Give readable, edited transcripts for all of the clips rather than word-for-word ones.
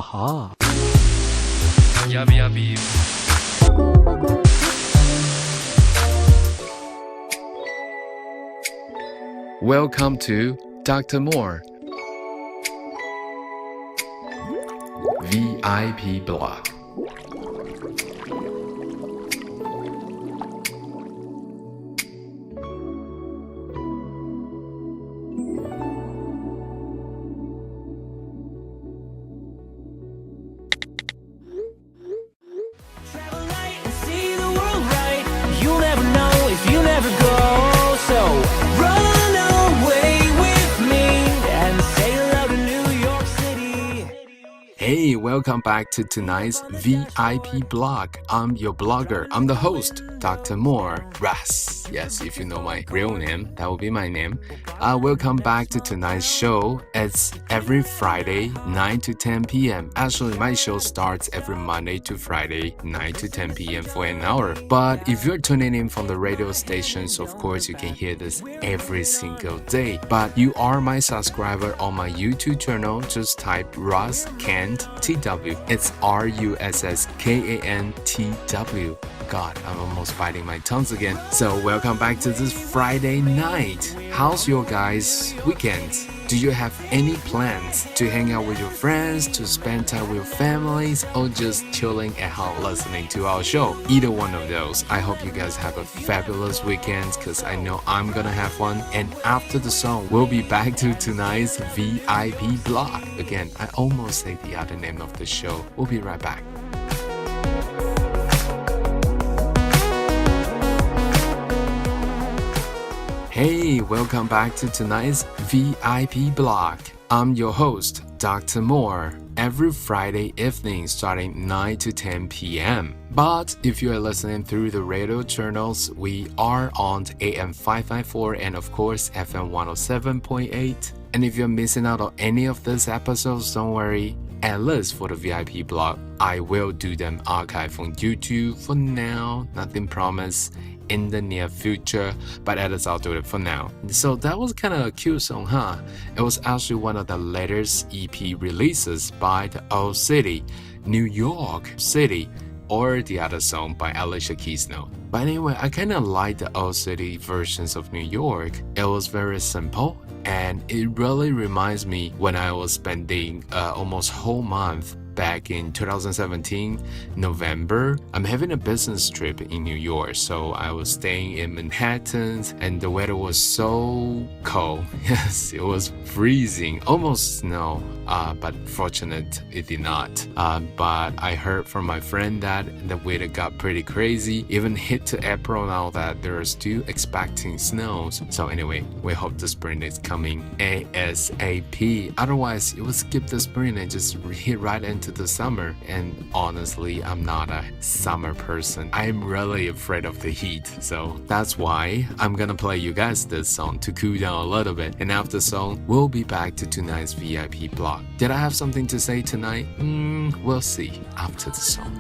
哈哈。Welcome to Dr.More VIP Blog. Hey, welcome back to tonight's VIP blog. I'm your blogger. I'm the host, Dr.More, Ras. Yes, if you know my real name, that will be my name. Welcome back to tonight's show. It's every Friday, 9 to 10 p.m. Actually, my show starts every Monday to Friday, 9 to 10 p.m. for an hour. But if you're tuning in from the radio stations, of course, you can hear this every single day. But you are my subscriber on my YouTube channel. Just type Russ Kent TW. It's RUSSKANTW. God, I'm almost biting my tongues again. So welcome back to this Friday night. How's your guys' weekend? Do you have any plans to hang out with your friends, to spend time with your families, or just chilling at home listening to our show? Either one of those. I hope you guys have a fabulous weekend because I know I'm gonna have one. And after the song, we'll be back to tonight's VIP blog. Again, I almost said the other name of the show. We'll be right back. Hey, welcome back to tonight's VIP blog. I'm your host, Dr.More. Every Friday evening starting 9 to 10 p.m. But if you are listening through the radio channels, we are on AM 554 and of course FM 107.8. And if you're missing out on any of these episodes, don't worry. At least for the VIP blog, I will do them archive on YouTube for now. Nothing promised in the near future, but at least I'll do it for now. So that was kind of a cute song, huh? It was actually one of the latest EP releases by the Old City, New York City, or the other song by Alicia Keys. But anyway, I kind of like the Old City versions of New York. It was very simple, and it really reminds me when I was spending almost whole month back in 2017, November. I'm having a business trip in New York, so I was staying in Manhattan, and the weather was so cold. Yes, it was freezing, almost snow, but fortunate it did not. But I heard from my friend that the weather got pretty crazy, even hit to April now that they're still expecting snows. So anyway, we hope the spring is coming ASAP. Otherwise, it would skip the spring and just hit right into the summer. And honestly, I'm not a summer person. I'm really afraid of the heat. So that's why I'm gonna play you guys this song to cool down a little bit. And after the song, we'll be back to tonight's VIP blog. Did I have something to say tonight? We'll see after the song.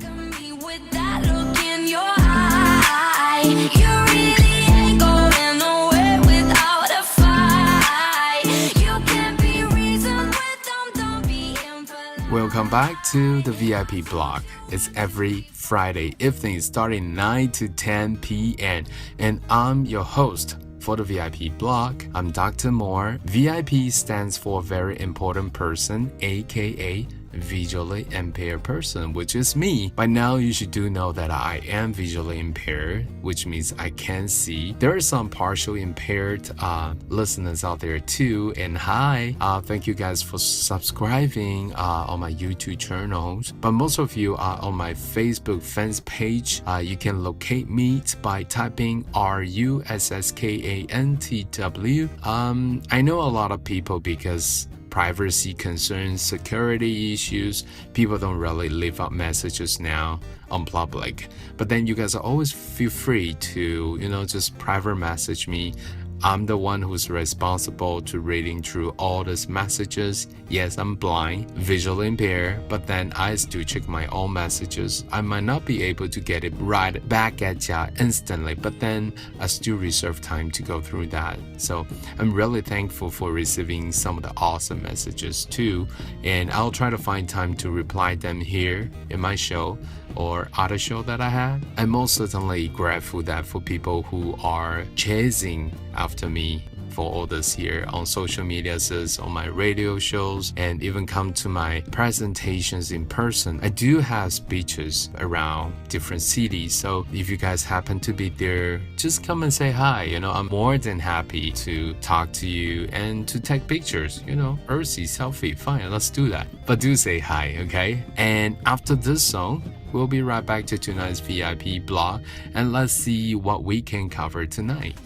Welcome back to the VIP blog. It's every Friday evening starting 9 to 10 p.m. And I'm your host for the VIP blog. I'm Dr. More. VIP stands for very important person, aka visually impaired person, which is me. By now, you should do know that I am visually impaired, which means I can see. There are some partially impaired listeners out there too. And hi, thank you guys for subscribing on my YouTube channels. But most of you are on my Facebook fans page. You can locate me by typing RUSSKANTW. I know a lot of people because privacy concerns, security issues, people don't really leave out messages now on public. But then you guys always feel free to, just private message me I'm the one who's responsible to reading through all these messages. Yes, I'm blind, visually impaired, but then I still check my own messages. I might not be able to get it right back at ya instantly, but then I still reserve time to go through that. So I'm really thankful for receiving some of the awesome messages too, and I'll try to find time to reply them here in my show or other show that I had. I'm most certainly grateful that for people who are chasing after me for all this year on social media, on my radio shows, and even come to my presentations in person. I do have speeches around different cities, so if you guys happen to be there, just come and say hi. I'm more than happy to talk to you and to take pictures. Earthy selfie, fine, let's do that. But do say hi, okay? And after this song, we'll be right back to tonight's VIP blog, and let's see what we can cover tonight.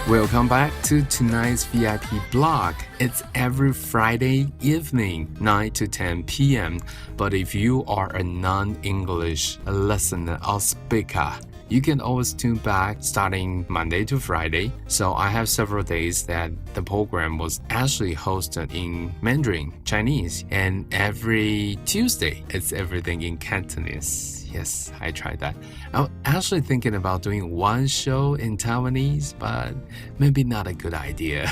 Welcome back to tonight's VIP blog. It's every Friday evening, 9 to 10 p.m. But if you are a non-English listener or speaker, you can always tune back starting Monday to Friday. So I have several days that the program was actually hosted in Mandarin, Chinese, and every Tuesday it's everything in Cantonese. Yes, I tried that. I'm actually thinking about doing one show in Taiwanese, but maybe not a good idea.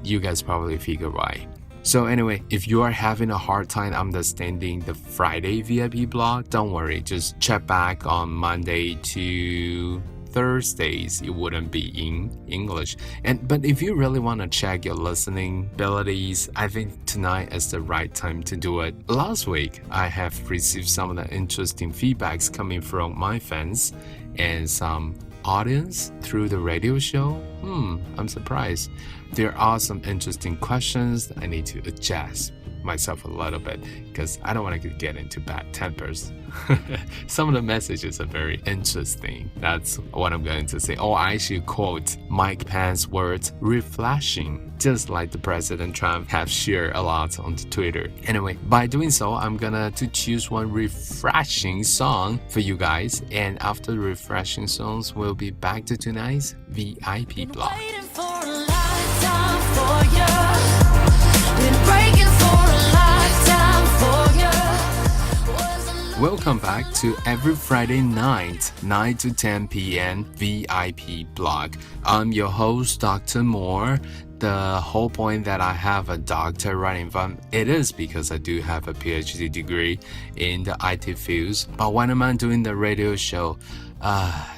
You guys probably figure why. So anyway, if you are having a hard time understanding the Friday VIP blog, don't worry, just check back on Monday to Thursdays. It wouldn't be in English. But if you really want to check your listening abilities, I think tonight is the right time to do it. Last week, I have received some of the interesting feedbacks coming from my fans and some audience through the radio show. I'm surprised. There are some interesting questions that I need to adjust myself a little bit because I don't want to get into bad tempers. Some of the messages are very interesting. That's what I'm going to say. I should quote Mike Pence's words, refreshing, just like the President Trump have shared a lot on Twitter. Anyway, by doing so, I'm gonna to choose one refreshing song for you guys, and after the refreshing songs, we'll be back to tonight's VIP blog. Welcome back to every Friday night, 9 to 10 p.m. VIP blog. I'm your host, Dr.More. The whole point that I have a doctor right in front, it is because I do have a PhD degree in the IT fields. But when am I doing the radio show?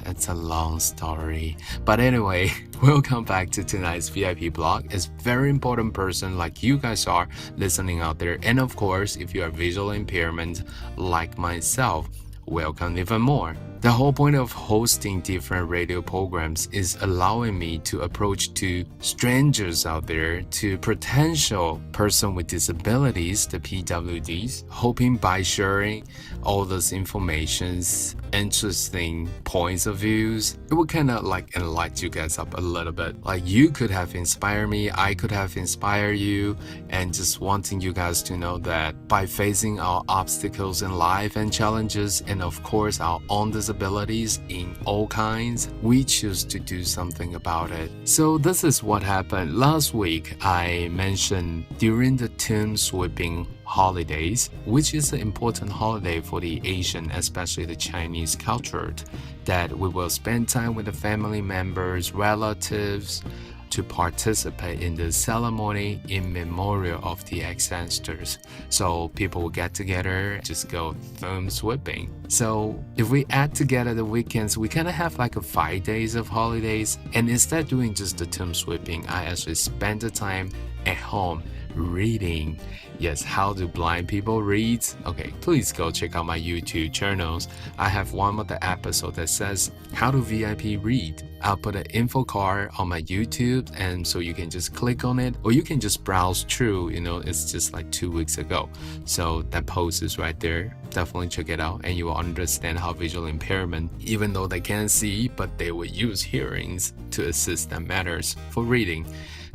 It's a long story. But anyway, welcome back to tonight's VIP blog. It's very important person like you guys are listening out there. And of course, if you are visual impairment like myself, welcome even more. The whole point of hosting different radio programs is allowing me to approach to strangers out there, to potential person with disabilities, the PWDs, hoping by sharing all those informations, interesting points of views, it would kind of like enlighten you guys up a little bit. Like you could have inspired me, I could have inspired you, and just wanting you guys to know that by facing our obstacles in life and challenges, and of course our own disabilities in all kinds, we choose to do something about it. So this is what happened. Last week, I mentioned during the tomb sweeping holidays, which is an important holiday for the Asian, especially the Chinese culture, that we will spend time with the family members, relatives, to participate in the ceremony in memorial of the ancestors. So people will get together, just go tomb sweeping. So if we add together the weekends, we kind of have like a 5 days of holidays. And instead of doing just the tomb sweeping, I actually spend the time at home reading. Yes, how do blind people read? Okay, please go check out my YouTube channels. I have one of the episodes that says how do VIP read. I'll put an info card on my YouTube, and so you can just click on it, or you can just browse through. It's just like 2 weeks ago. So that post is right there. Definitely check it out, and you will understand how visual impairment, even though they can't see, but they will use hearings to assist them matters for reading.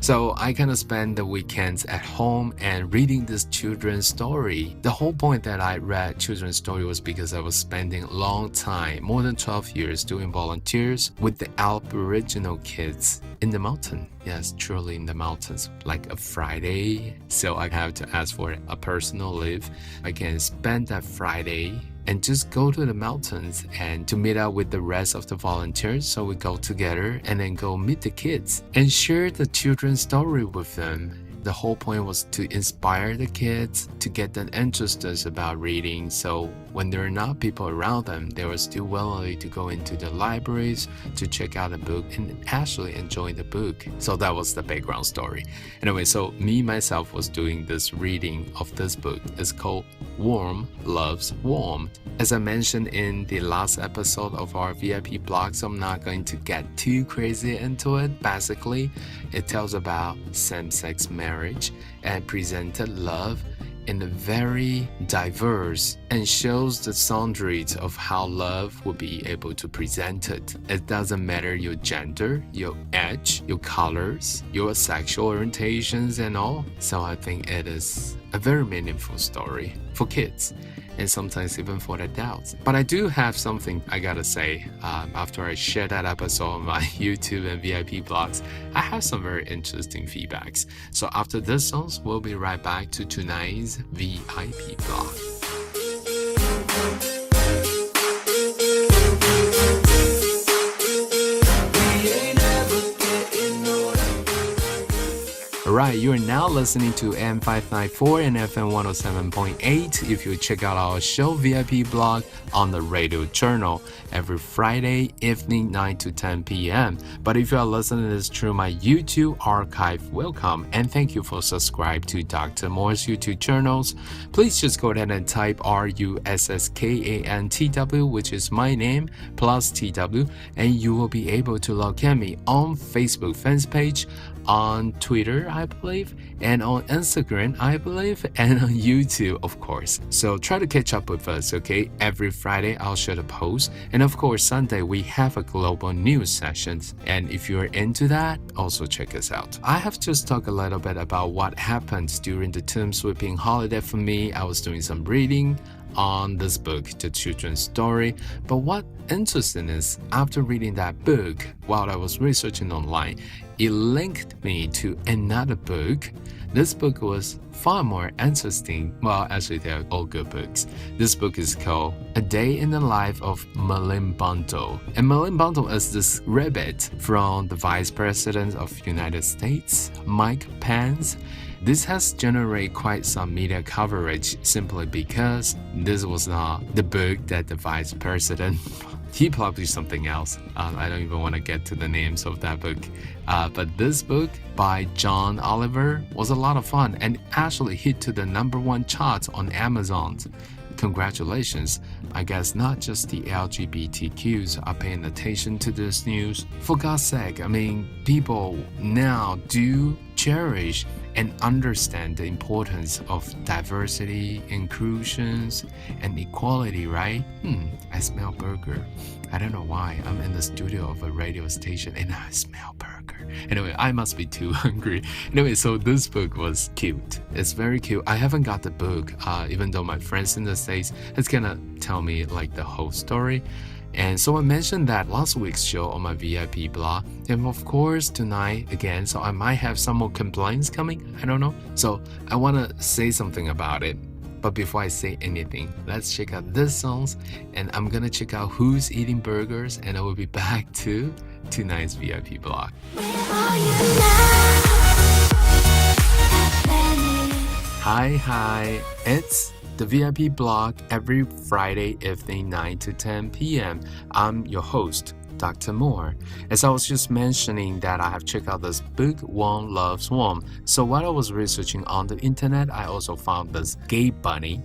So I kind of spend the weekends at home and reading this children's story. The whole point that I read children's story was because I was spending a long time, more than 12 years, doing volunteers with the Aboriginal kids in the mountain. Yes, truly in the mountains, like a Friday. So I have to ask for a personal leave. I can spend that Friday and just go to the mountains and to meet up with the rest of the volunteers. So we go together and then go meet the kids and share the children's story with them. The whole point was to inspire the kids, to get them interested about reading. So when there are not people around them, they were still willing to go into the libraries to check out a book and actually enjoy the book. So that was the background story. Anyway, so me myself was doing this reading of this book. It's called Warm Loves Warm. As I mentioned in the last episode of our VIP blog, so I'm not going to get too crazy into it. Basically, it tells about same-sex marriage and presented love in a very diverse and shows the boundaries of how love will be able to present it. It doesn't matter your gender, your age, your colors, your sexual orientations and all. So I think it is a very meaningful story for kids and sometimes even for adults. But I do have something I gotta say after I share that episode on my YouTube and VIP blogs. I have some very interesting feedbacks. So after this songs, we'll be right back to tonight's VIP blog. Alright, you are now listening to AM 594 and FM 107.8. If you check out our show VIP blog on the radio channel every Friday evening 9 to 10 p.m. But if you are listening to this through my YouTube archive, welcome and thank you for subscribing to Dr. Moore's YouTube channels. Please just go ahead and type RUSSKANTW, which is my name, plus TW, and you will be able to locate me on Facebook fanspage, on Twitter, I believe, and on Instagram, I believe, and on YouTube, of course. So try to catch up with us, okay? Every Friday, I'll share the post. And of course, Sunday, we have a global news sessions. And if you're into that, also check us out. I have just talked a little bit about what happened during the term sweeping holiday for me. I was doing some reading on this book, The Children's Story. But what interesting is, after reading that book, while I was researching online, it linked me to another book. This book was far more interesting. Well, actually, they're all good books. This book is called A Day in the Life of Malimbando. And Malimbando is this rabbit from the Vice President of the United States, Mike Pence. This has generated quite some media coverage simply because this was not the book that the Vice President he published something else. I don't even want to get to the names of that book. But this book by John Oliver was a lot of fun and actually hit to the #1 charts on Amazon. Congratulations. I guess not just the LGBTQs are paying attention to this news. For God's sake, I mean, people now do cherish and understand the importance of diversity, inclusions, and equality, right? I smell burger. I don't know why. I'm in the studio of a radio station and I smell burger. Anyway, I must be too hungry. Anyway, so this book was cute. It's very cute. I haven't got the book, even though my friends in the States is gonna tell me like the whole story. And so I mentioned that last week's show on my VIP blog. And of course, tonight again, so I might have some more complaints coming. I don't know. So I want to say something about it. But before I say anything, let's check out this songs. And I'm going to check out who's eating burgers. And I will be back to tonight's VIP blog. Hi. It's the VIP blog every Friday evening 9 to 10 p.m. I'm your host, Dr. More. As I was just mentioning that I have checked out this book, Warm Loves Warm. So while I was researching on the internet, I also found this gay bunny,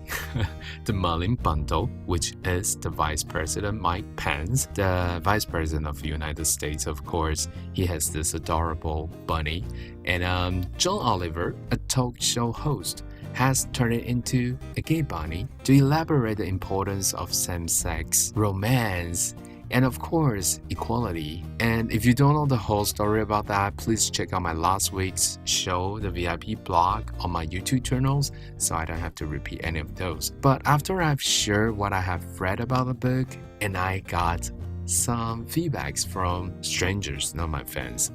the Malimbando, which is the Vice President Mike Pence, the Vice President of the United States, of course. He has this adorable bunny. And John Oliver, a talk show host, has turned it into a gay bunny to elaborate the importance of same-sex romance and of course, equality. And if you don't know the whole story about that, please check out my last week's show, the VIP blog, on my YouTube channels, so I don't have to repeat any of those. But after I've shared what I have read about the book, and I got some feedbacks from strangers, not my fans,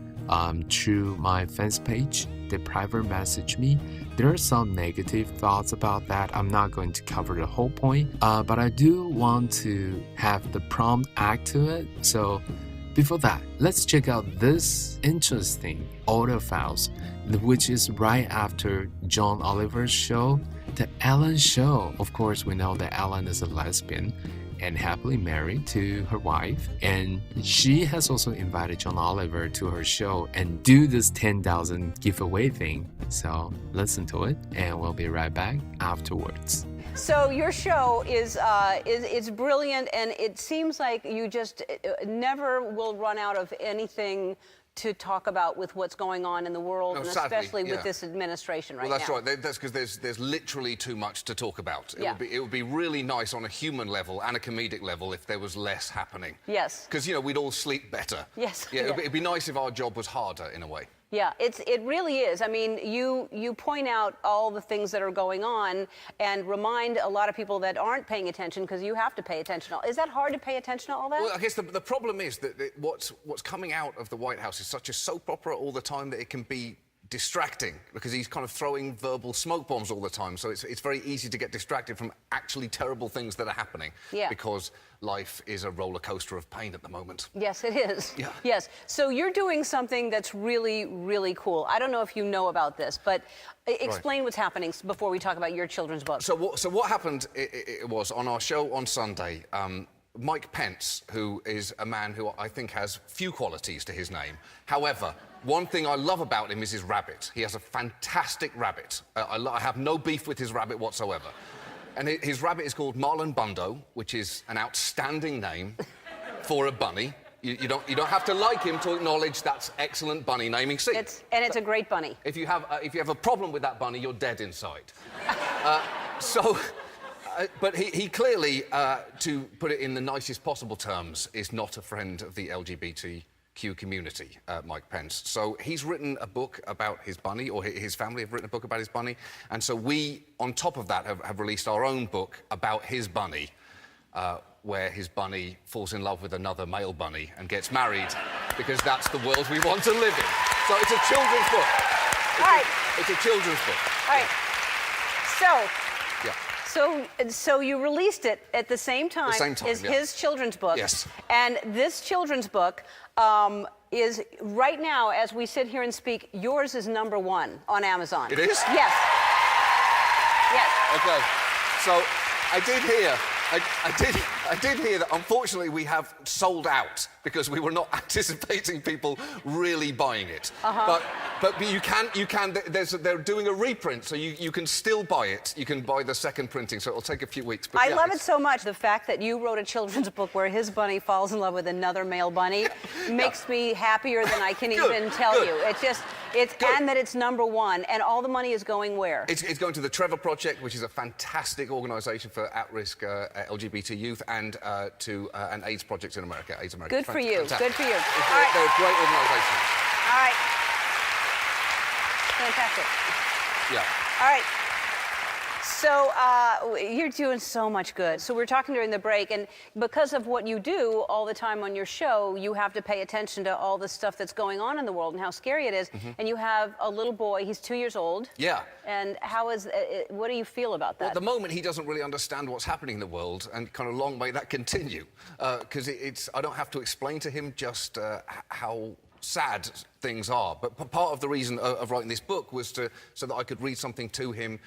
through my fans page. They private message me. There are some negative thoughts about that. I'm not going to cover the whole point, but I do want to have the prompt act to it. So before that, let's check out this interesting audio files, which is right after John Oliver's show, The Ellen Show. Of course, we know that Ellen is a lesbian and happily married to her wife, and she has also invited John Oliver to her show and do this 10,000 giveaway thing. So listen to it, and we'll be right back afterwards. So your show is brilliant, and it seems like you just never will run out of anything to talk about with what's going on in the world, and sadly, especially with this administration right now. Well, that's now. right. That's because there's literally too much to talk about. It would be really nice on a human level and a comedic level if there was less happening. Yes. Because, you know, we'd all sleep better. Yes. Yeah, it'd be nice if our job was harder in a way. Yeah, it really is. I mean, you point out all the things that are going on and remind a lot of people that aren't paying attention, because you have to pay attention. Is that hard to pay attention to all that? Well, I guess the problem is that what's coming out of the White House is such a soap opera all the time that it can be distracting, because he's kind of throwing verbal smoke bombs all the time. So it's very easy to get distracted from actually terrible things that are happening. Yeah. Because life is a roller coaster of pain at the moment. Yes, it is. Yeah. Yes. So you're doing something that's really, really cool. I don't know if you know about this, but explain what's happening before we talk about your children's book. So what happened it was on our show on Sunday, Mike Pence, who is a man who I think has few qualities to his name. However, one thing I love about him is his rabbit. He has a fantastic rabbit. I have no beef with his rabbit whatsoever. And his rabbit is called Marlon Bundo, which is an outstanding name for a bunny. You don't have to like him to acknowledge that's excellent bunny naming. See, it's a great bunny. If you have a problem with that bunny, you're dead inside. But he clearly, to put it in the nicest possible terms, is not a friend of the LGBTQ community, Mike Pence. So he's written a book about his bunny, or his family have written a book about his bunny. And so we, on top of that, have released our own book about his bunny, where his bunny falls in love with another male bunny and gets married, because that's the world we want to live in. So it's a children's book. It's a children's book. All right. So... Yeah. So you released it at the same time, as his children's book. Yes. And this children's book is, right now, as we sit here and speak, yours is #1 on Amazon. It is? Yes. Yes. Okay. So I did hear that unfortunately we have sold out, because we were not anticipating people really buying it. But you can. They're doing a reprint, so you can still buy it. You can buy the second printing, so it'll take a few weeks. But I love it so much. The fact that you wrote a children's book where his bunny falls in love with another male bunny makes me happier than I can even tell you. And that it's #1, and all the money is going where? It's going to the Trevor Project, which is a fantastic organisation for at-risk LGBT youth, and to an AIDS project in America, AIDS America. Good for you. Fantastic. Good for you. They're a great organisation. All right. Fantastic. Yeah. All right. So you're doing so much good. So we're talking during the break, and because of what you do all the time on your show, you have to pay attention to all the stuff that's going on in the world and how scary it is. And you have a little boy. He's 2 years old. Yeah. And what do you feel about that? Well, at the moment, he doesn't really understand what's happening in the world, and kind of long may that continue, because I don't have to explain to him just how sad things are. But part of the reason of writing this book was so that I could read something to him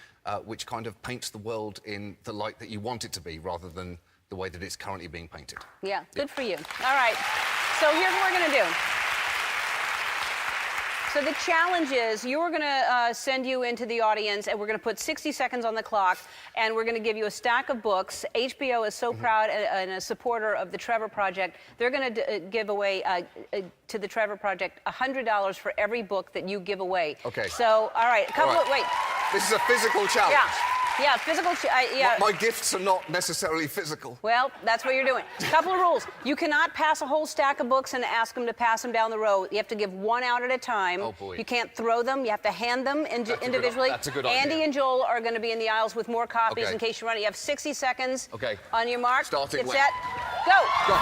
which kind of paints the world in the light that you want it to be, rather than the way that it's currently being painted. Yeah, good for you. All right, so here's what we're going to do. So the challenge is, you're going to send you into the audience, and we're going to put 60 seconds on the clock, and we're going to give you a stack of books. HBO is so proud and a supporter of the Trevor Project. They're going to give away to the Trevor Project $100 for every book that you give away. Okay. So, all right, wait. This is a physical challenge. Yeah. Yeah, physical. Yeah. My gifts are not necessarily physical. Well, that's what you're doing. Couple of rules. You cannot pass a whole stack of books and ask them to pass them down the row. You have to give one out at a time. Oh, boy. You can't throw them. You have to hand them individually. That's a good idea. Andy and Joel are going to be in the aisles with more copies Okay. in case you run it. You have 60 seconds. Okay. On your mark. Starting Get when? set. Go. Go.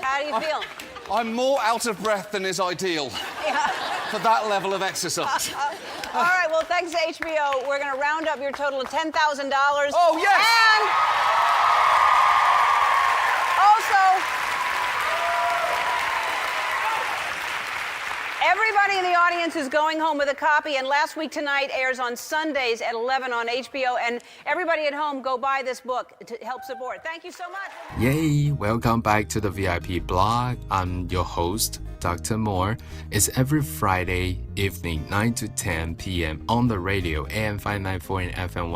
How do you feel? I'm more out of breath than is ideal for that level of exercise. All right, well, thanks to HBO, we're going to round up your total of $10,000. Oh, yes! And also, everybody in the audience is going home with a copy, and Last Week Tonight airs on Sundays at 11 on HBO, and everybody at home, go buy this book to help support. Thank you so much. Yay! Welcome back to the VIP blog. I'm your host, Dr.More. It's every Friday evening, 9 to 10 p.m. on the radio, AM 594 and FM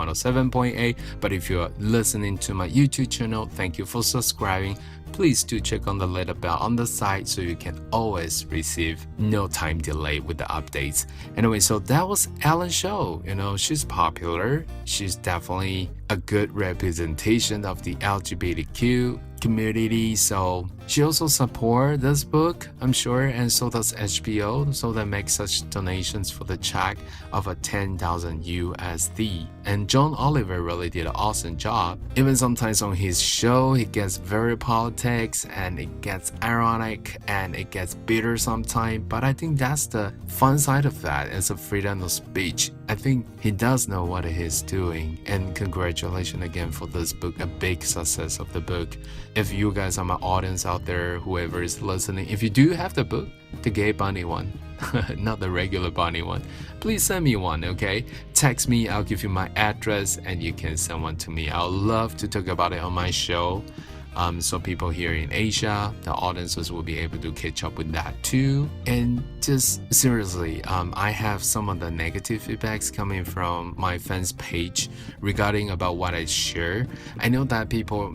107.8. But if you're listening to my YouTube channel, thank you for subscribing. Please do check on the little bell on the side so you can always receive no time delay with the updates. Anyway, so that was Ellen Show. You know, she's popular. She's definitely a good representation of the LGBTQ community, so she also supports this book, I'm sure, and so does HBO, so they make such donations for the check of a 10,000 USD. And John Oliver really did an awesome job. Even sometimes on his show, he gets very politics and it gets ironic and it gets bitter sometimes, but I think that's the fun side of that. It's a freedom of speech. I think he does know what he's doing, and congratulations again for this book, a big success of the book. If you guys are my audience out there, whoever is listening, if you do have the book, the gay bunny one, not the regular bunny one, please send me one, okay? Text me, I'll give you my address and you can send one to me. I'll love to talk about it on my show. So people here in Asia, the audiences will be able to catch up with that too. And just seriously, I have some of the negative feedbacks coming from my fans page regarding about what I share. I know that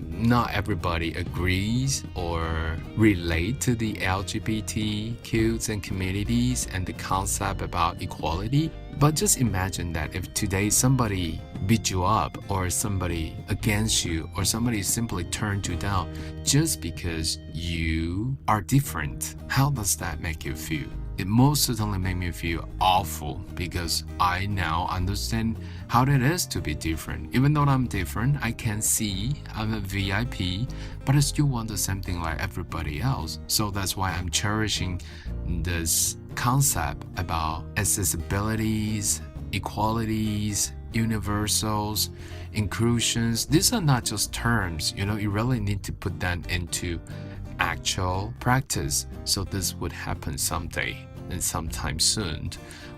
not everybody agrees or relate to the LGBTQs and communities and the concept about equality. But just imagine that if today somebody beat you up or somebody against you or somebody simply turned you down just because you are different, how does that make you feel? It most certainly made me feel awful because I now understand how it is to be different. Even though I'm different, I can see I'm a VIP, but I still want the same thing like everybody else. So that's why I'm cherishing this concept about accessibilities, equalities, universals, inclusions. These are not just terms, you really need to put that into actual practice. So this would happen someday and sometime soon.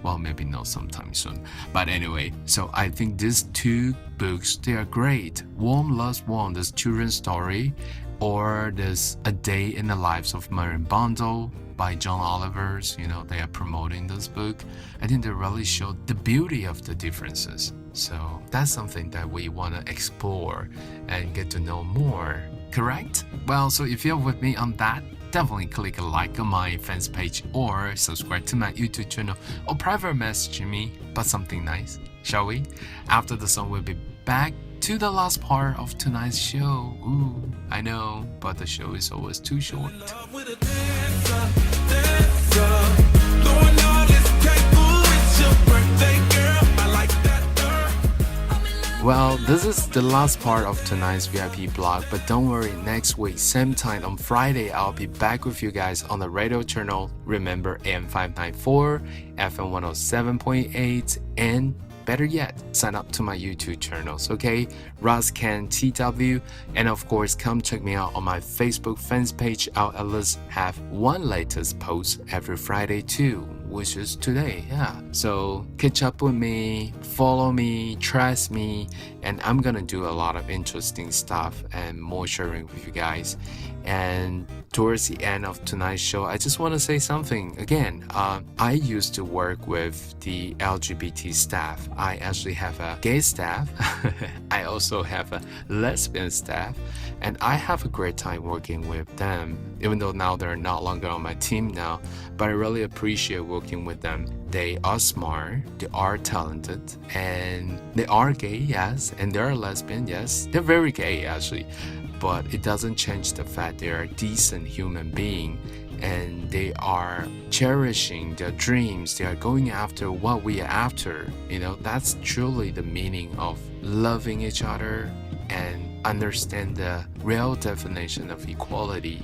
Well, maybe not sometime soon. But anyway, so I think these two books, they are great. Warm Loves Warm, this children's story, or this A Day in the Lives of Marion Bundle by John Oliver's, they are promoting this book. I think they really show the beauty of the differences. So that's something that we want to explore and get to know more, correct? Well, so if you're with me on that, definitely click a like on my fans page or subscribe to my YouTube channel or private message me, but something nice, shall we? After the song, we'll be back to the last part of tonight's show. Ooh, I know, but the show is always too short. Well, this is the last part of tonight's VIP blog, but don't worry, next week, same time on Friday, I'll be back with you guys on the radio channel. Remember, AM 594, FM 107.8, and better yet, sign up to my YouTube channels, okay? Roscan TW, and of course, come check me out on my Facebook fans page. I'll at least have one latest post every Friday too, which is today, yeah. So catch up with me, follow me, trust me, and I'm gonna do a lot of interesting stuff and more sharing with you guys. And towards the end of tonight's show, I just want to say something again. I used to work with the LGBT staff. I actually have a gay staff. I also have a lesbian staff, and I have a great time working with them, even though now they're no longer on my team now. But I really appreciate working with them. They are smart, they are talented, and they are gay, yes, and they're lesbian, yes. They're very gay actually. But it doesn't change the fact they are a decent human being, and they are cherishing their dreams. They are going after what we are after. You know, that's truly the meaning of loving each other and understand the real definition of equality.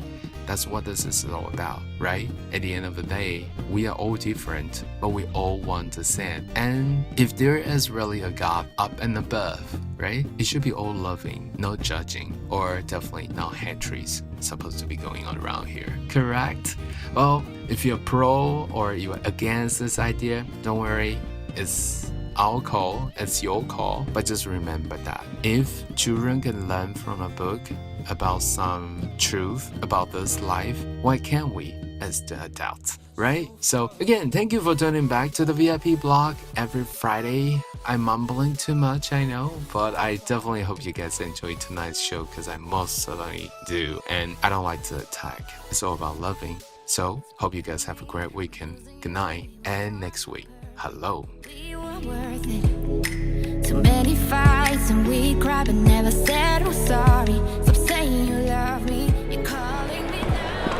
That's what this is all about, right? At the end of the day, we are all different, but we all want the same. And if there is really a God up and above, right? It should be all loving, no judging, or definitely no hatred supposed to be going on around here. Correct? Well, if you're pro or you're against this idea, don't worry. It's our call, it's your call, but just remember that if children can learn from a book about some truth about this life, why can't we as the adults, right? So again, thank you for tuning back to the VIP blog every Friday. I'm mumbling too much, I know, but I definitely hope you guys enjoyed tonight's show because I most certainly do, and I don't like to attack. It's all about loving. So hope you guys have a great weekend. Good night, and next week, hello. Worth it. Too many fights and we cried but never said we're sorry. Stop saying you love me, you're calling me now.